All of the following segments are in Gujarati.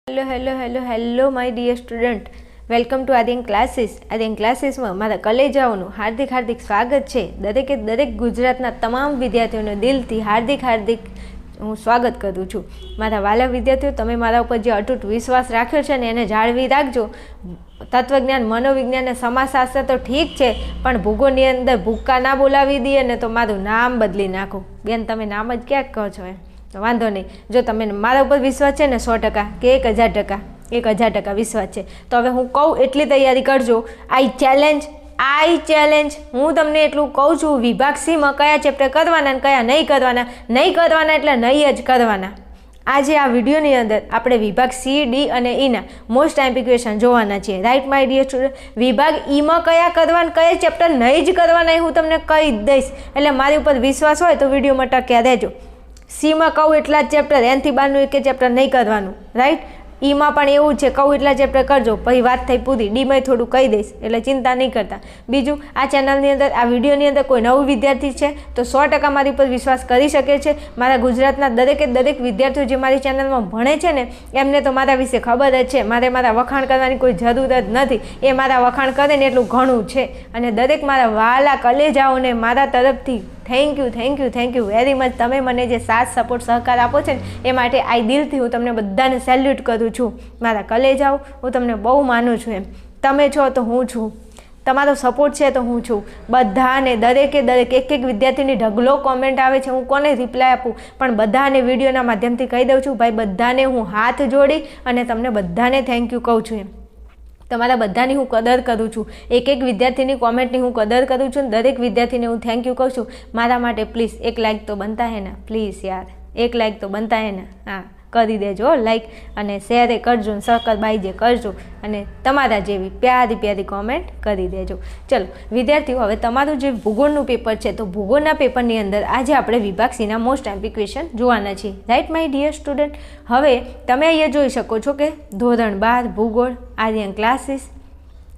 Hello my dear student, welcome to Aryan classes. Aryan ક્લાસીસમાં મારા કલેજાઓનું હાર્દિક સ્વાગત છે. દરેક ગુજરાતના તમામ વિદ્યાર્થીઓને દિલથી હાર્દિક હું સ્વાગત કરું છું. મારા વાલા વિદ્યાર્થીઓ, તમે મારા ઉપર જે અતૂટ વિશ્વાસ રાખ્યો છે ને એને જાળવી રાખજો. તત્વજ્ઞાન, મનોવિજ્ઞાન અને સમાજશાસ્ત્ર તો ઠીક છે, પણ ભૂગોળની અંદર ભૂક્કા ના બોલાવી દઈએ ને તો મારું નામ બદલી નાખો. બેન, તમે નામ જ ક્યાંક કહો છો એમ તો વાંધો નહીં. જો તમે મારા ઉપર વિશ્વાસ છે ને 100% કે 1000% વિશ્વાસ છે, તો હવે હું કહું એટલી તૈયારી કરજો. આઈ ચેલેન્જ હું તમને એટલું કહું છું, વિભાગ સીમાં કયા ચેપ્ટર કરવાના અને કયા નહીં કરવાના એટલે નહીં જ કરવાના. આજે આ વિડીયોની અંદર આપણે વિભાગ સી, ડી અને ઈના મોસ્ટ ટાઈમ્પી ક્વેશ્ચન જોવાના છીએ. Right my dear student? વિભાગ ઈમાં કયા કરવાના, કયા ચેપ્ટર નહીં જ કરવાના એ હું તમને કહી દઈશ. એટલે મારી ઉપર વિશ્વાસ હોય તો વિડીયોમાં ટક્યા રહેજો. સીમાં કહું એટલા જ ચેપ્ટર, એનથી બહારનું એક ચેપ્ટર નહીં કરવાનું. રાઈટ? ઈમાં પણ એવું છે, કહું એટલા ચેપ્ટર કરજો, પછી વાત થઈ પૂરી. ડીમાં થોડું કહી દઈશ, એટલે ચિંતા નહીં કરતા. બીજું, આ ચેનલની અંદર, આ વિડીયોની અંદર કોઈ નવું વિદ્યાર્થી છે તો 100% મારી ઉપર વિશ્વાસ કરી શકે છે. મારા ગુજરાતના દરેક વિદ્યાર્થીઓ જે મારી ચેનલમાં ભણે છે ને, એમને તો મારા વિશે ખબર જ છે. મારા વખાણ કરવાની કોઈ જરૂર જ નથી. એ મારા વખાણ કરે ને એટલું ઘણું છે. અને દરેક મારા વહાલા કલેજાઓને મારા તરફથી થેન્ક યુ વેરી મચ. તમે મને જે સાથ, સપોર્ટ, સહકાર આપો છો ને એ માટે આઈ દિલથી હું તમને બધાને સેલ્યુટ કરું છું. મારા કલેજાઓ, હું તમને બહુ માનું છું. એમ તમે છો તો હું છું, તમારો સપોર્ટ છે તો હું છું. બધાને દરેક એક વિદ્યાર્થીની ઢગલો કોમેન્ટ આવે છે, હું કોને રિપ્લાય આપું, પણ બધાને વિડીયોના માધ્યમથી કહી દઉં છું, ભાઈ બધાને હું હાથ જોડી અને તમને બધાને થેન્ક યુ કહું છું. એમ તમારા બધાની હું કદર કરું છું. એક વિદ્યાર્થીની કોમેન્ટની હું કદર કરું છું. દરેક વિદ્યાર્થીને હું થેન્ક યુ કહું છું. મારા માટે પ્લીઝ એક લાઇક તો બનતા હે ને, પ્લીઝ યાર, એક લાઇક તો બનતા હે ને. હા, કરી દેજો લાઇક, અને શેરે કરજો, સબસ્ક્રાઇબ જે કરજો, અને તમારા જેવી પ્યારી કોમેન્ટ કરી દેજો. ચલો વિદ્યાર્થીઓ, હવે તમારું જે ભૂગોળનું પેપર છે, તો ભૂગોળના પેપરની અંદર આજે આપણે વિભાગ સીના મોસ્ટ ટાઈમ્પી ક્વેશ્ચન જોવાના છીએ. Right my dear student? હવે તમે અહીંયા જોઈ શકો છો કે ધોરણ 12 ભૂગોળ, આર્યન ક્લાસીસ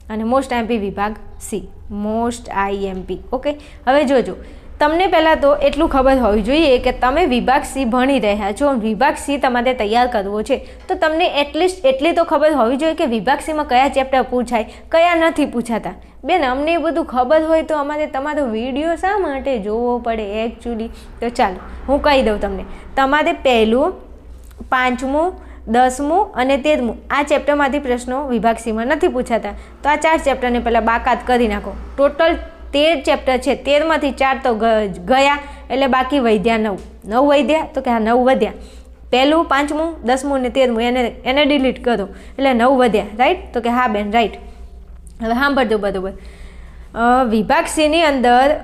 અને મોસ્ટ આઈએમપી વિભાગ સી, મોસ્ટ આઈએમપી. ઓકે, હવે જોજો, તમને પહેલાં તો એટલું ખબર હોવી જોઈએ કે તમે વિભાગ સી ભણી રહ્યા છો, વિભાગ સી તમારે તૈયાર કરવો છે, તો તમને એટલીસ્ટ એટલી તો ખબર હોવી જોઈએ કે વિભાગ સીમાં કયા ચેપ્ટર પૂછાય, કયા નથી પૂછાતા. બેન, અમને એ બધું ખબર હોય તો અમારે તમારો વિડીયો શા માટે જોવો પડે એકચ્યુઅલી? તો ચાલો હું કહી દઉં તમને. તમારે પહેલું, 5મું, 10મું અને 13મું આ ચેપ્ટરમાંથી પ્રશ્નો વિભાગ સીમાં નથી પૂછાતા, તો આ 4 ચેપ્ટરને પહેલાં બાકાત કરી નાખો. ટોટલ 13 ચેપ્ટર છે, 13માંથી 4 તો ગયા, એટલે બાકી વધ્યા 9 વધ્યા, તો કે હા 9 વધ્યા. પહેલું, 5મું, 10મું અને 13મું એને ડિલીટ કરો, એટલે 9 વધ્યા. રાઈટ? તો કે હા બેન, રાઈટ. હવે સાંભળજો બરાબર. વિભાગ સીની અંદર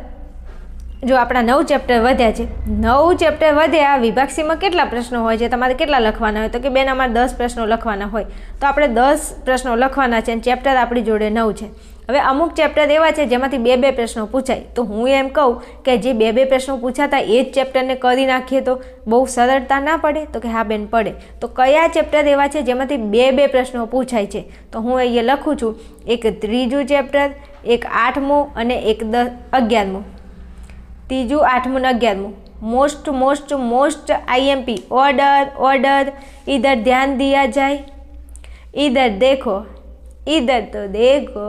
જો આપણા 9 ચેપ્ટર વધ્યા છે, 9 ચેપ્ટર વધ્યા, વિભાગ સીમાં કેટલા પ્રશ્નો હોય છે, તમારે કેટલા લખવાના હોય? તો કે બેન અમારે 10 પ્રશ્નો લખવાના હોય, તો આપણે 10 પ્રશ્નો લખવાના છે, અને ચેપ્ટર આપણી જોડે 9 છે. હવે અમુક ચેપ્ટર એવા છે જેમાંથી 2 પ્રશ્નો પૂછાય, તો હું એમ કહું કે જે 2 પ્રશ્નો પૂછાતા એ જ ચેપ્ટરને કરી નાખીએ તો બહુ સરળતા ના પડે? તો કે હા બેન, પડે. તો કયા ચેપ્ટર એવા છે જેમાંથી 2 પ્રશ્નો પૂછાય છે? તો હું અહીંયા લખું છું, એક 3જું ચેપ્ટર, એક 8મું અને એક 11મું. 3જું, 8મું અને 11મું મોસ્ટ આઈએમપી. ऑर्डर इधर ध्यान दिया जाए, इधर देखो, इधर तो देखो.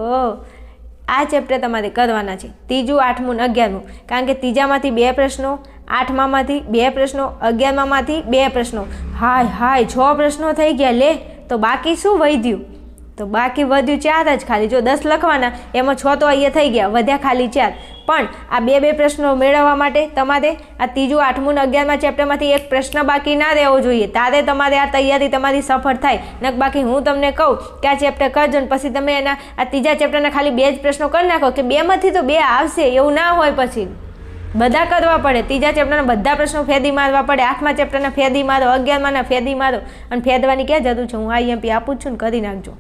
આ ચેપ્ટર તમારે કરવાના છે, 3જું, 8મું અને 11મું. કારણ કે 3જામાંથી 2 પ્રશ્નો, 8મામાંથી 2 પ્રશ્નો, 11મામાંથી 2 પ્રશ્નો. હાય 6 પ્રશ્નો થઈ ગયા. લે, તો બાકી શું વધ્યું? તો બાકી વધ્યું 4 જ ખાલી. જો 10 લખવાના, એમાં 6 તો અહીંયા થઈ ગયા, વધ્યા ખાલી 4. પણ આ 2 પ્રશ્નો મેળવવા માટે તમારે આ 3જું, 8મું અને 11મા ચેપ્ટરમાંથી એક પ્રશ્ન બાકી ના રહેવો જોઈએ, તારે તમારે આ તૈયારી તમારી સફળ થાય. ને બાકી હું તમને કહું કે આ ચેપ્ટર કરજો ને પછી તમે એના આ 3જા ચેપ્ટરના ખાલી 2 જ પ્રશ્નો કરી નાખો કે 2માંથી તો 2 આવશે, એવું ના હોય. પછી બધા કરવા પડે. 3જા ચેપ્ટરના બધા પ્રશ્નો ફેદી મારવા પડે, 8મા ચેપ્ટરના ફેદી મારો, 11માના ફેદી મારો, અને ફેદવાની ક્યાં જરૂર છે? હું આઈએમપી આપું છું ને, કરી નાખજો.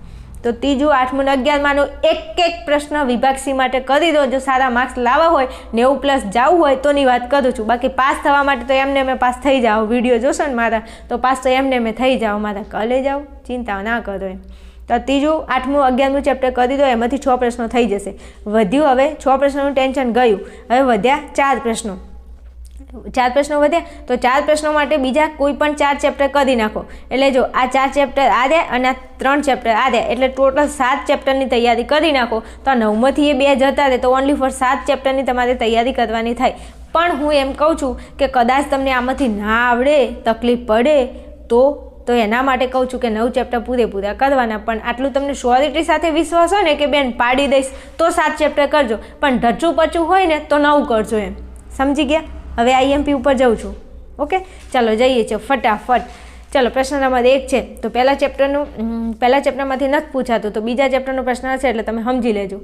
તો 3જું, 8મું અને 11માનો એક પ્રશ્ન વિભાગ સી માટે કરી દો. જો સારા માર્ક્સ લાવવા હોય, 90+ જવું હોય તોની વાત કરું છું. બાકી પાસ થવા માટે તો એમને મેં પાસ થઈ જાઓ. વિડીયો જોશો ને મારા, તો પાસ તો એમને મેં થઈ જાઓ. મારા કલે જાઓ, ચિંતા ના કરો એમ. તો 3જું, 8મું, 11મું ચેપ્ટર કરી દો, એમાંથી 6 પ્રશ્નો થઈ જશે. વધ્યું હવે 6 પ્રશ્નોનું ટેન્શન ગયું. હવે વધ્યા 4 પ્રશ્નો. 4 પ્રશ્નો વધ્યા, તો 4 પ્રશ્નો માટે બીજા કોઈ પણ 4 ચેપ્ટર કરી નાખો. એટલે જો આ 4 ચેપ્ટર આ રહ્યા અને આ 3 ચેપ્ટર આ રહ્યા, એટલે ટોટલ 7 ચેપ્ટરની તૈયારી કરી નાખો. તો આ 9માંથી એ 2 જતા રહે, તો ઓનલી ફોર 7 ચેપ્ટરની તમારે તૈયારી કરવાની થાય. પણ હું એમ કહું છું કે કદાચ તમને આમાંથી ના આવડે, તકલીફ પડે તો એના માટે કહું છું કે 9 ચેપ્ટર પૂરેપૂરા કરવાના. પણ આટલું તમને શ્યોરિટી સાથે વિશ્વાસ હોય ને કે બેન પાડી દઈશ તો 7 ચેપ્ટર કરજો, પણ ઢચું પચું હોય ને તો 9 કરજો. એમ સમજી ગયા? હવે આઈએમપી ઉપર જાઉં છું. ઓકે, ચાલો જઈએ છીએ ફટાફટ. ચાલો પ્રશ્ન નંબર 1 છે, તો પહેલા ચેપ્ટરમાંથી નથી પૂછાતું, તો બીજા ચેપ્ટરનો પ્રશ્ન હશે એટલે તમે સમજી લેજો.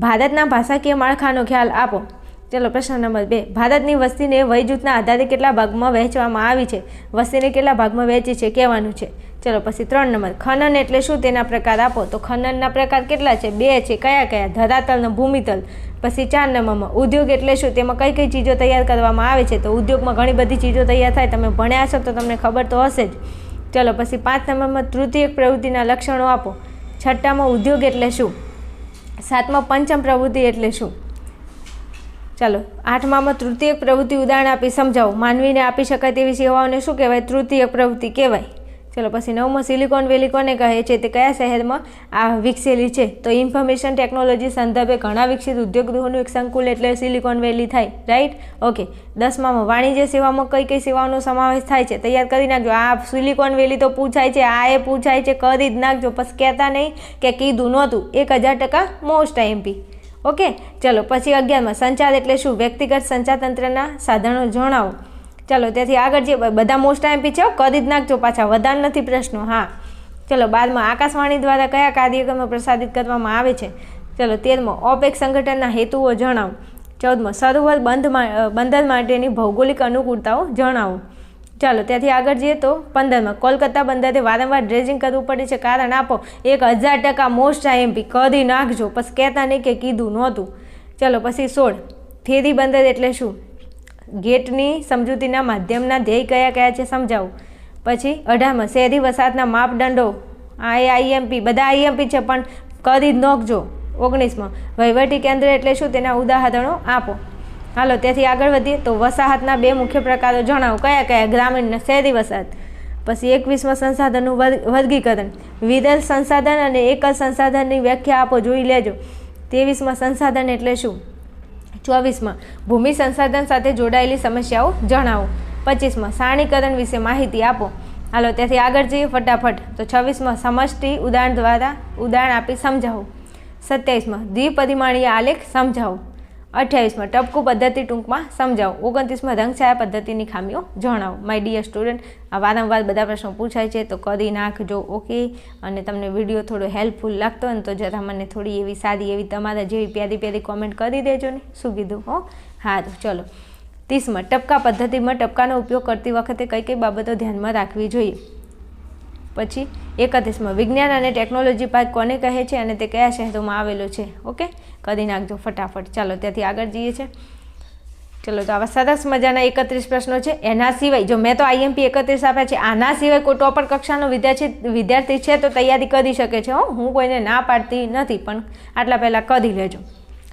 ભારતના ભાષાકીય માળખાનો ખ્યાલ આપો. ચાલો પ્રશ્ન નંબર 2, ભારતની વસ્તીને વય જૂથના આધારે કેટલા ભાગમાં વહેંચવામાં આવી છે? વસ્તીને કેટલા ભાગમાં વહેંચી છે કહેવાનું છે. ચલો પછી 3 નંબર, ખનન એટલે શું, તેના પ્રકાર આપો. તો ખનનના પ્રકાર કેટલા છે? 2 છે. કયા કયા? ધરાતલ અને ભૂમિતલ. પછી 4 નંબરમાં, ઉદ્યોગ એટલે શું, તેમાં કઈ કઈ ચીજો તૈયાર કરવામાં આવે છે? તો ઉદ્યોગમાં ઘણી બધી ચીજો તૈયાર થાય, તમે ભણ્યા છો તો તમને ખબર તો હશે જ. ચલો પછી 5 નંબરમાં, તૃતીયક પ્રવૃત્તિના લક્ષણો આપો. 6માં ઉદ્યોગ એટલે શું? 7માં પંચમ પ્રવૃત્તિ એટલે શું? ચાલો 8માં તૃતીયક પ્રવૃત્તિ ઉદાહરણ આપી સમજાવો. માનવીને આપી શકાય તેવી સેવાઓને શું કહેવાય? તૃતીયક પ્રવૃત્તિ કહેવાય. ચલો પછી 9માં, સિલિકોન વેલી કોને કહે છે? તે કયા શહેરમાં આ વિકસેલી છે? તો ઇન્ફોર્મેશન ટેકનોલોજી સંદર્ભે ઘણા વિકસિત ઉદ્યોગગૃહોનું એક સંકુલ એટલે સિલિકોન વેલી થાય. રાઈટ? ઓકે. 10માં, વાણિજ્ય સેવામાં કઈ કઈ સેવાઓનો સમાવેશ થાય છે? તૈયાર કરી નાખજો. આ સિલિકોન વેલી તો પૂછાય છે, આ એ પૂછાય છે, કરી જ નાખજો. પછી કહેતા નહીં કે કીધું નહોતું. 1000% મોસ્ટ આઈએમપી. ઓકે. ચલો પછી 11માં, સંચાર એટલે શું? વ્યક્તિગત સંચાર તંત્રના સાધનો જણાવો. ચાલો ત્યાંથી આગળ જે બધા મોસ્ટ આઈએમપી છે, કરી જ નાખજો પાછા, વધારે નથી પ્રશ્નો. હા. ચલો 12માં, આકાશવાણી દ્વારા કયા કાર્યક્રમો પ્રસારિત કરવામાં આવે છે? ચલો 13માં, ઓપેક સંગઠનના હેતુઓ જણાવો. 14માં, સરોવર બંદર માટેની ભૌગોલિક અનુકૂળતાઓ જણાવો. ચાલો ત્યાંથી આગળ જઈએ તો 15માં, કોલકાતા બંદરે વારંવાર ડ્રેજિંગ કરવું પડે છે, કારણ આપો. 1000% મોસ્ટ આઈએમપી, કરી નાખજો. પછી કહેતા નહીં કે કીધું નહોતું. ચલો પછી 16, ફેરી બંદર એટલે શું? ગેટની સમજૂતીના માધ્યમના ધ્યેય કયા કયા છે સમજાવો. પછી 18માં, શહેરી વસાહતના માપદંડો. આ એ આઈએમપી, બધા આઈએમપી છે પણ કરી જ નાખજો. 19માં, વહીવટી કેન્દ્ર એટલે શું? તેના ઉદાહરણો આપો. હાલો ત્યાંથી આગળ વધીએ તો વસાહતના 2 મુખ્ય પ્રકારો જણાવો. કયા કયા? ગ્રામીણ અને શહેરી વસાહત. પછી 21માં, સંસાધનનું વર્ગીકરણ. વિરલ સંસાધન અને એકલ સંસાધનની વ્યાખ્યા આપો, જોઈ લેજો. 23માં, સંસાધન એટલે શું? 24માં, ભૂમિ સંસાધન સાથે જોડાયેલી સમસ્યાઓ જણાવો. 25માં, સ્થાનિકરણ વિશે માહિતી આપો. હાલો ત્યાંથી આગળ જઈએ ફટાફટ. તો 26માં, સમષ્ટિ ઉદાહરણ આપી સમજાવો. 27માં, દ્વિપરિમાણીય આલેખ સમજાવો. 28માં, ટપકું પદ્ધતિ ટૂંકમાં સમજાવો. 29માં, રંગછાયા પદ્ધતિની ખામીઓ જણાવો. માય ડિયર સ્ટુડન્ટ, આ વારંવાર બધા પ્રશ્નો પૂછાય છે તો કરી નાખજો. ઓકે. અને તમને વિડીયો થોડો હેલ્પફુલ લાગતો હોય ને તો જરા મને થોડી એવી સારી એવી તમારા જેવી પ્યારી પ્યારી કોમેન્ટ કરી દેજો ને. શું કીધું? હો સારું. ચલો 30માં, ટપકા પદ્ધતિમાં ટપકાનો ઉપયોગ કરતી વખતે કઈ કઈ બાબતો ધ્યાનમાં રાખવી જોઈએ. પછી 31માં, વિજ્ઞાન અને ટેકનોલોજી પાર્ક કોને કહે છે અને તે કયા શહેરોમાં આવેલો છે? ઓકે, કરી નાખજો ફટાફટ. ચાલો ત્યાંથી આગળ જઈએ છીએ. ચલો તો આવા સરસ મજાના 31 પ્રશ્નો છે. એના સિવાય જો મેં તો આઈએમપી 31 આપ્યા છે, આના સિવાય કોઈ ટોપર કક્ષાનો વિદ્યાર્થી છે તો તૈયારી કરી શકે છે. હું કોઈને ના પાડતી નથી, પણ આટલા પહેલાં કરી લેજો.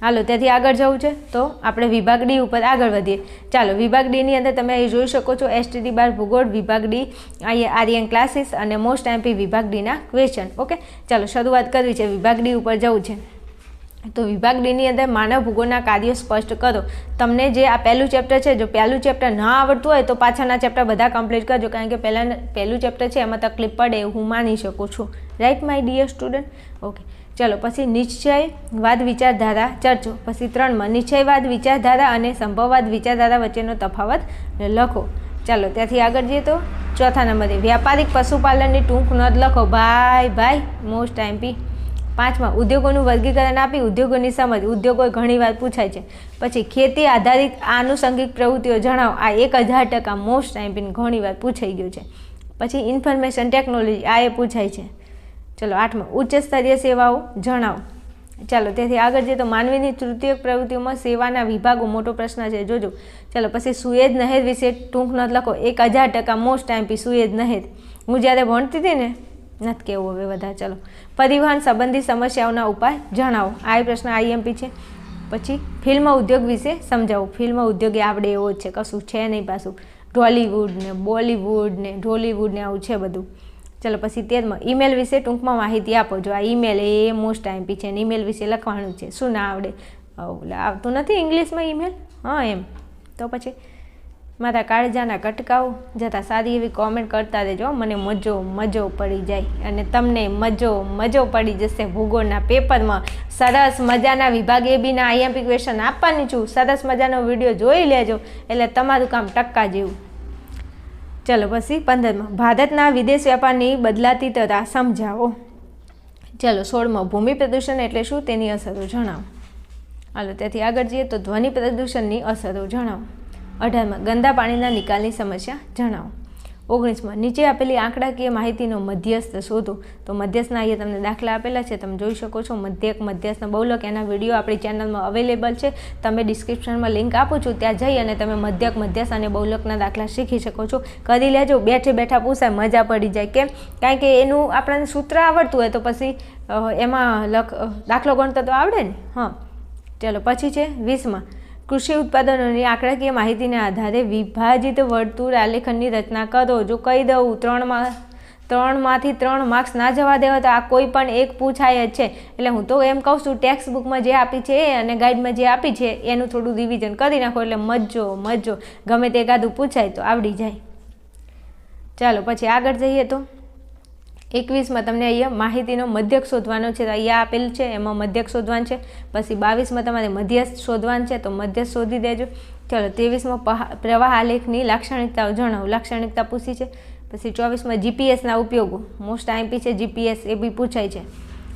હાલો ત્યાંથી આગળ જવું છે તો આપણે વિભાગ ડી ઉપર આગળ વધીએ. ચાલો વિભાગ ડીની અંદર તમે અહીં જોઈ શકો છો STD બાર ભૂગોળ વિભાગ ડી, આર્યન ક્લાસીસ અને મોસ્ટ આઈએમપી વિભાગ ડીના ક્વેશ્ચન. ઓકે, ચાલો શરૂઆત કરવી છે. વિભાગ ડી ઉપર જવું છે તો વિભાગ ડીની અંદર માનવ ભૂગોળના કાર્યો સ્પષ્ટ કરો. તમને જે આ પહેલું ચેપ્ટર છે, જો પહેલું ચેપ્ટર ના આવડતું હોય તો પાછળના ચેપ્ટર બધા કમ્પ્લીટ કરજો, કારણ કે પહેલું ચેપ્ટર છે એમાં તકલીફ પડે એવું હું માની શકું છું. Right my dear student? Okay, ચલો પછી નિશ્ચયવાદ વિચારધારા ચર્ચો. પછી 3માં નિશ્ચયવાદ વિચારધારા અને સંભવવાદ વિચારધારા વચ્ચેનો તફાવત લખો. ચાલો ત્યાંથી આગળ જઈએ તો 4થા નંબરે વ્યાપારિક પશુપાલનની ટૂંક નોંધ લખો. ભાઈ મોસ્ટ આઈએમપી. 5માં ઉદ્યોગોનું વર્ગીકરણ આપી ઉદ્યોગોની સમજ. ઉદ્યોગો ઘણીવાર પૂછાય છે. પછી ખેતી આધારિત આનુષંગિક પ્રવૃત્તિઓ જણાવો. આ 1000% મોસ્ટ આઈએમપી ઘણીવાર પૂછાઈ ગયું છે. પછી ઇન્ફોર્મેશન ટેકનોલોજી, આ એ પૂછાય છે. ચલો 8માં ઉચ્ચ સ્તરીય સેવાઓ જણાવો. ચાલો તેથી આગળ જઈએ તો માનવીની તૃતીયક પ્રવૃત્તિઓમાં સેવાના વિભાગો, મોટો પ્રશ્ન છે, જોજો. ચાલો પછી સુએજ નહેર વિશે ટૂંક નોંધ લખો. 1000% મોસ્ટ આઈએમપી સુએજ નહેર. હું જ્યારે ભણતી હતી ને, નથી કહેવું હવે વધારે. ચલો પરિવહન સંબંધી સમસ્યાઓના ઉપાય જણાવો. આ પ્રશ્ન આઈએમપી છે. પછી ફિલ્મ ઉદ્યોગ વિશે સમજાવું. ફિલ્મ ઉદ્યોગ આવડે એવો જ છે, કશું છે નહીં પાછું. ઢોલીવુડ ને બોલીવુડ ને ઢોલીવુડ ને આવું છે બધું. ચલો પછી 13માં ઈમેલ વિશે ટૂંકમાં માહિતી આપો. જો આ ઈમેલ એ મોસ્ટ આઈમ્પી છે, ઈમેલ વિશે લખવાનું છે. શું ના આવડે? આવતું નથી ઇંગ્લિશમાં ઈમેલ? હા એમ. તો પછી મારા કાળજાના કટકાઓ જતાં સારી એવી કોમેન્ટ કરતા રહેજો. મને મજો પડી જાય અને તમને મજો પડી જશે. ભૂગોળના પેપરમાં સરસ મજાના વિભાગ એ બીના આઈએમપી ક્વેશ્ચન આપવાની છું. સરસ મજાનો વિડીયો જોઈ લેજો એટલે તમારું કામ ટક્કા જેવું. ચલો પછી 15માં ભારતના વિદેશ વ્યાપારની બદલાતી તરા સમજાવો. ચલો 16માં ભૂમિ પ્રદૂષણ એટલે શું, તેની અસરો જણાવો. હાલો ત્યાંથી આગળ જઈએ તો ધ્વનિ પ્રદૂષણની અસરો જણાવો. 18માં ગંદા પાણીના નિકાલની સમસ્યા જણાવો. 19માં નીચે આપેલી આંકડાકીય માહિતીનો મધ્યસ્થ શોધો. તો મધ્યસ્થના અહીંયા તમને દાખલા આપેલા છે, તમે જોઈ શકો છો. મધ્યસ્થનો બહુલક એના વિડીયો આપણી ચેનલમાં અવેલેબલ છે. તમે ડિસ્ક્રિપ્શનમાં લિંક આપું છું, ત્યાં જઈ અને તમે મધ્યસ્થ અને બહુલકના દાખલા શીખી શકો છો. કરી લેજો, બેઠા પૂછાય, મજા પડી જાય. કેમ? કારણ કે એનું આપણને સૂત્ર આવડતું હોય તો પછી એમાં દાખલો ગણતા તો આવડે ને. હા ચલો પછી છે 20માં કૃષિ ઉત્પાદનોની આંકડાકીય માહિતીના આધારે વિભાજિત વર્તુળ આલેખનની રચના કરો. જો કહી દઉં 3માંથી 3 માર્ક્સ ના જવા દેવા તો આ કોઈ પણ એક પૂછાય જ છે. એટલે હું તો એમ કહું છું ટેક્સ્ટ બુકમાં જે આપી છે અને ગાઈડમાં જે આપી છે એનું થોડું રિવિઝન કરી નાખો એટલે મજો ગમે તે એકાદું પૂછાય તો આવડી જાય. ચાલો પછી આગળ જઈએ તો 21માં તમને અહીંયા માહિતીનો મધ્યક શોધવાનો છે. અહીંયા આપેલ છે એમાં મધ્યક શોધવાનું છે. પછી 22માં તમારે મધ્યસ્થ શોધવાનું છે તો મધ્યસ્થ શોધી દેજો. ચલો 23માં પ્રવાહ આલેખની લાક્ષણિકતાઓ જણાવો. લાક્ષણિકતા પૂછી છે. પછી 24માં જીપીએસના ઉપયોગો. મોસ્ટ આઈમ્પી છે જીપીએસ, એ બી પૂછાય છે.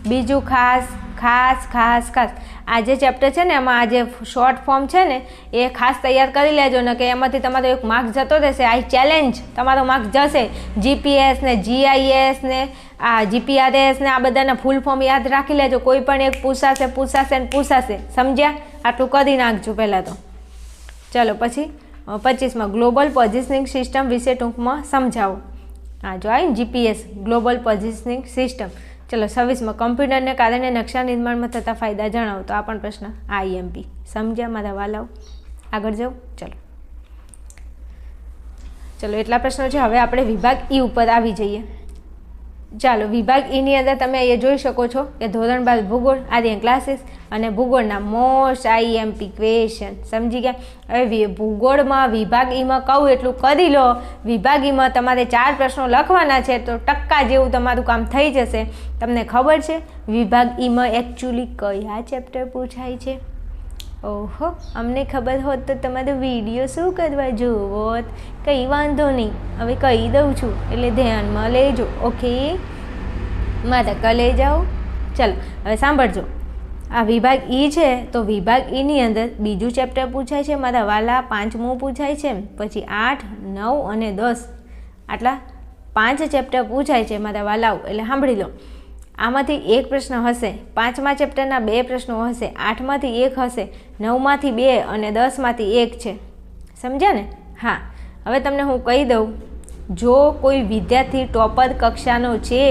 બીજું ખાસ આ જે ચેપ્ટર છે ને એમાં આ જે શોર્ટ ફોર્મ છે ને એ ખાસ તૈયાર કરી લેજો ને, કે એમાંથી તમારો એક માર્ક્સ જતો રહેશે. આ ચેલેન્જ તમારો માર્ક્સ જશે. જીપીએસ ને જીઆઈએસ ને આ જીપીઆરએસ ને આ બધાના ફૂલ ફોર્મ યાદ રાખી લેજો. કોઈ પણ એક પૂછાશે. સમજ્યા? આટલું કરી નાખજો પહેલાં તો. ચલો પછી 25માં ગ્લોબલ પોઝિશનિંગ સિસ્ટમ વિશે ટૂંકમાં સમજાવો. હા જો આવી જીપીએસ ગ્લોબલ પોઝિશનિંગ સિસ્ટમ. ચલો 26માં કમ્પ્યુટરને કારણે નકશા નિર્માણમાં થતા ફાયદા જણાવો. તો આ પણ પ્રશ્ન આઈએમપી. સમજ્યા મારા વાલાઓ? આગળ જાઓ. ચલો એટલા પ્રશ્નો છે. હવે આપણે વિભાગ ઈ ઉપર આવી જઈએ. ચાલો વિભાગ ઈની અંદર તમે અહીંયા જોઈ શકો છો કે ધોરણ 12 ભૂગોળ આર્યન ક્લાસીસ અને ભૂગોળના મોસ્ટ આઈએમપી ક્વેશ્ચન. સમજી ગયા? હવે ભૂગોળમાં વિભાગ ઈમાં કહું એટલું કરી લો. વિભાગ ઈમાં તમારે 4 પ્રશ્નો લખવાના છે તો ટક્કા જેવું તમારું કામ થઈ જશે. તમને ખબર છે વિભાગ ઈમાં એકચ્યુઅલી કયા ચેપ્ટર પૂછાય છે? ઓહો, અમને ખબર હોત તો તમારો વિડીયો શું કરવા જોવો? કંઈ વાંધો નહીં, હવે કહી દઉં છું એટલે ધ્યાનમાં લેજો. ઓકે મારા કલે જાઓ. ચાલો હવે સાંભળજો. આ વિભાગ ઈ છે તો વિભાગ ઈની અંદર બીજું ચેપ્ટર પૂછાય છે મારા વાલા, 5મું પૂછાય છે. પછી 8, 9 અને 10 આટલા 5 ચેપ્ટર પૂછાય છે મારા વાલાઓ. એટલે સાંભળી લો. આમાંથી એક પ્રશ્ન હશે, 5મા ચેપ્ટરના 2 પ્રશ્નો હશે, 8માંથી 1 હશે, 9માંથી 2 અને 10માંથી 1 છે. સમજ્યા ને? હા. હવે તમને હું કહી દઉં, જો કોઈ વિદ્યાર્થી ટોપર કક્ષાનો છે,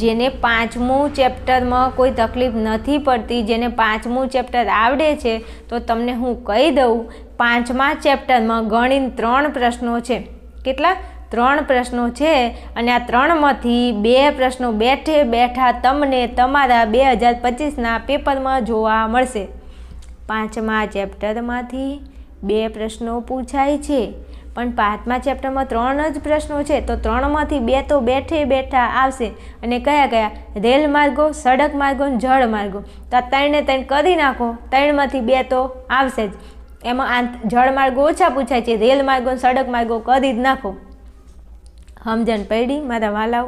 જેને 5મું ચેપ્ટરમાં કોઈ તકલીફ નથી પડતી, જેને 5મું ચેપ્ટર આવડે છે, તો તમને હું કહી દઉં 5મા ચેપ્ટરમાં ગણીને 3 પ્રશ્નો છે. કેટલા? 3 પ્રશ્નો છે અને આ 3માંથી 2 પ્રશ્નો બેઠા તમને તમારા 2025ના પેપરમાં જોવા મળશે. 5મા ચેપ્ટરમાંથી 2 પ્રશ્નો પૂછાય છે પણ 5મા ચેપ્ટરમાં 3 જ પ્રશ્નો છે તો 3માંથી 2 તો બેઠા આવશે. અને કયા? રેલ માર્ગો, સડક માર્ગો અને જળ માર્ગો. તો આ 3 કરી નાખો, 3માંથી 2 તો આવશે જ. એમાં જળ માર્ગો ઓછા પૂછાય છે, રેલ માર્ગો અને સડક માર્ગો કરી જ નાખો. સમજણ પડી મારા વાલાઓ?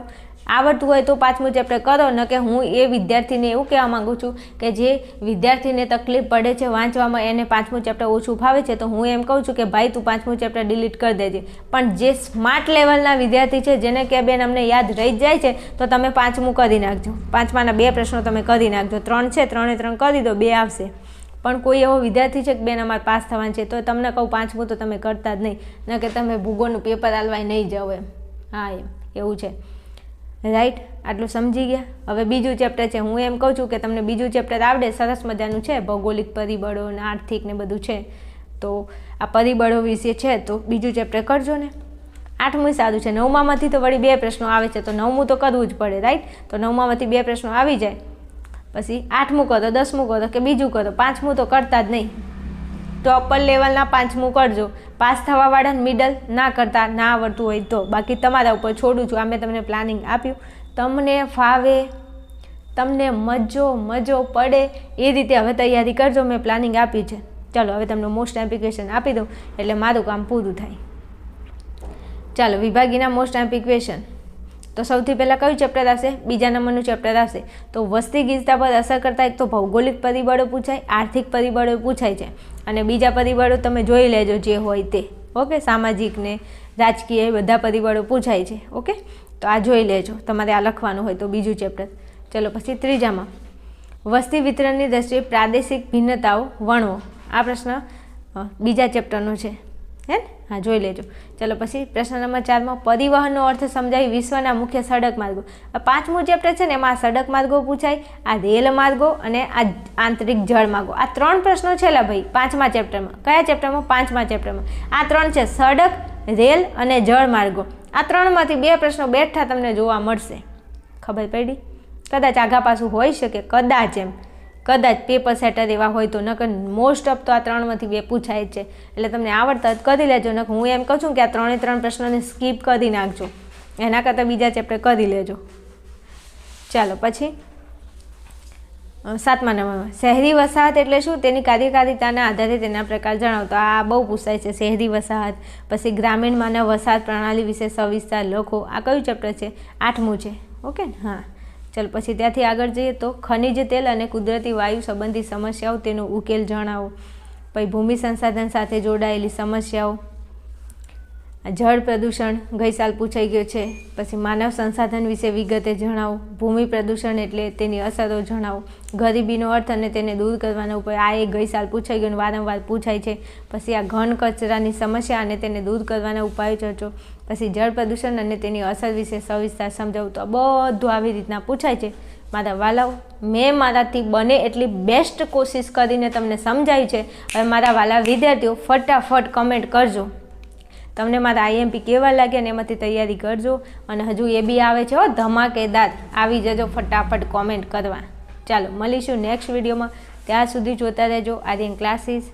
આવડતું હોય તો 5મું ચેપ્ટર કરો. ન કે હું એ વિદ્યાર્થીને એવું કહેવા માગું છું કે જે વિદ્યાર્થીને તકલીફ પડે છે વાંચવામાં, એને 5મું ચેપ્ટર ઓછું ફાવે છે, તો હું એમ કહું છું કે ભાઈ તું 5મું ચેપ્ટર ડિલીટ કરી દેજે. પણ જે સ્માર્ટ લેવલના વિદ્યાર્થી છે, જેને કે બેન અમને યાદ રહી જ જાય છે, તો તમે 5મું કરી નાખજો. 5માના 2 પ્રશ્નો તમે કરી નાખજો. 3 છે, 3 કરી દો, 2 આવશે. પણ કોઈ એવો વિદ્યાર્થી છે કે બેન અમારે પાસ થવાનું છે, તો તમને કહું 5મું તો તમે કરતા જ નહીં. ન કે તમે ભૂગોળનું પેપર આલવાય નહીં જાઓ એમ. હા એમ એવું છે. રાઈટ. આટલું સમજી ગયા. હવે બીજું ચેપ્ટર છે. હું એમ કહું છું કે તમને બીજું ચેપ્ટર આવડે, સરસ મજાનું છે, ભૌગોલિક પરિબળો ને આર્થિક ને બધું છે. તો આ પરિબળો વિશે છે તો બીજું ચેપ્ટર કરજો ને. 8મું સારું છે. 9મામાંથી તો વળી 2 પ્રશ્નો આવે છે, તો 9મું તો કરવું જ પડે, રાઈટ. તો 9મામાંથી 2 પ્રશ્નો આવી જાય, પછી 8મું કરો, 10મું કરો કે બીજું કરો, 5મું તો કરતા જ નહીં. તો અપર લેવલના 5મું કરજો. પાસ થવાવાળાને મિડલ ના કરતા, ના આવડતું હોય તો. બાકી તમારા ઉપર છોડું છું. આ મેં તમને પ્લાનિંગ આપ્યું, તમને ફાવે, તમને મજો પડે એ રીતે હવે તૈયારી કરજો. મેં પ્લાનિંગ આપ્યું છે. ચાલો હવે તમને મોસ્ટ એપ્લિકેશન આપી દઉં એટલે મારું કામ પૂરું થાય. ચાલો, વિભાગીના મોસ્ટ એપ્લિકેશન. તો સૌથી પહેલાં કયું ચેપ્ટર આવશે? બીજા નંબરનું ચેપ્ટર આવશે. તો વસ્તી ગીચતા પર અસર કરતા એક તો ભૌગોલિક પરિબળો પૂછાય, આર્થિક પરિબળો પૂછાય છે, અને બીજા પરિબળો તમે જોઈ લેજો જે હોય તે. ઓકે, સામાજિક ને રાજકીય એ બધા પરિબળો પૂછાય છે. ઓકે, તો આ જોઈ લેજો તમારે આ લખવાનું હોય તો બીજું ચેપ્ટર. ચલો પછી ત્રીજામાં વસ્તી વિતરણની દ્રષ્ટિએ પ્રાદેશિક ભિન્નતાઓ વર્ણવો. આ પ્રશ્ન બીજા ચેપ્ટરનો છે, હે ને? હા, જોઈ લેજો. ચલો પછી પ્રશ્ન નંબર 4માં પરિવહનનો અર્થ સમજાવી વિશ્વના મુખ્ય સડક માર્ગો. આ 5મું ચેપ્ટર છે ને, એમાં સડક માર્ગો પૂછાય, આ રેલ માર્ગો અને આ આંતરિક જળ માર્ગો. આ 3 પ્રશ્નો છે લા ભાઈ 5મા ચેપ્ટરમાં. કયા ચેપ્ટરમાં? 5મા ચેપ્ટરમાં. આ 3 છે, સડક, રેલ અને જળ માર્ગો. આ 3માંથી 2 પ્રશ્નો બેઠા તમને જોવા મળશે. ખબર પડી? કદાચ આઘા પાછું હોઈ શકે, કદાચ એમ, કદાચ પેપર સેટર એવા હોય તો. નકર મોસ્ટ ઓફ તો આ 3માંથી 2 પૂછાય જ છે. એટલે તમને આવડતા જ કરી લેજો. નકર હું એમ કહું છું કે આ 3 પ્રશ્નોને સ્કીપ કરી નાખજો, એના કરતાં બીજા ચેપ્ટર કરી લેજો. ચાલો પછી 7મા નંબરમાં શહેરી વસાહત એટલે શું? તેની કાર્યકારિતાના આધારે તેના પ્રકાર જણાવો. તો આ બહુ પૂછાય છે, શહેરી વસાહત. પછી ગ્રામીણ માનવ વસાહત પ્રણાલી વિશે સવિસ્તાર લખો. આ કયું ચેપ્ટર છે? 8મું છે. ઓકે ને? હા, ચાલો પછી ત્યાંથી આગળ જઈએ તો ખનિજ તેલ અને કુદરતી વાયુ સંબંધી સમસ્યાઓ, તેનો ઉકેલ જણાવો. પછી ભૂમિ સંસાધન સાથે જોડાયેલી સમસ્યાઓ, જળ પ્રદૂષણ ગઈ સાલ પૂછાઈ ગયો છે. પછી માનવ સંસાધન વિશે વિગતે જણાવો. ભૂમિ પ્રદૂષણ એટલે તેની અસરો જણાવો. ગરીબીનો અર્થ અને તેને દૂર કરવાનો ઉપાય. આ એક ગઈ સાલ પૂછાઈ ગયો, વારંવાર પૂછાય છે. પછી આ ઘન કચરાની સમસ્યા અને તેને દૂર કરવાના ઉપાયો ચર્ચો. પછી જળ પ્રદૂષણ અને તેની અસર વિશે સવિસ્તાર સમજાવું. તો બધું આવી રીતના પૂછાય છે. મારા વાલાઓ, મેં મારાથી બને એટલી બેસ્ટ કોશિશ કરીને તમને સમજાવી છે. હવે મારા વાલા વિદ્યાર્થીઓ ફટાફટ કમેન્ટ કરજો તમને મારા આઈએમપી કેવા લાગે ને એમાંથી તૈયારી કરજો. અને હજુ એ બી આવે છે ધમાકેદાર, આવી જજો ફટાફટ કોમેન્ટ કરવા. ચાલો મળીશું નેક્સ્ટ વિડીયોમાં. ત્યાં સુધી જોતા રહેજો આર્યન ક્લાસીસ.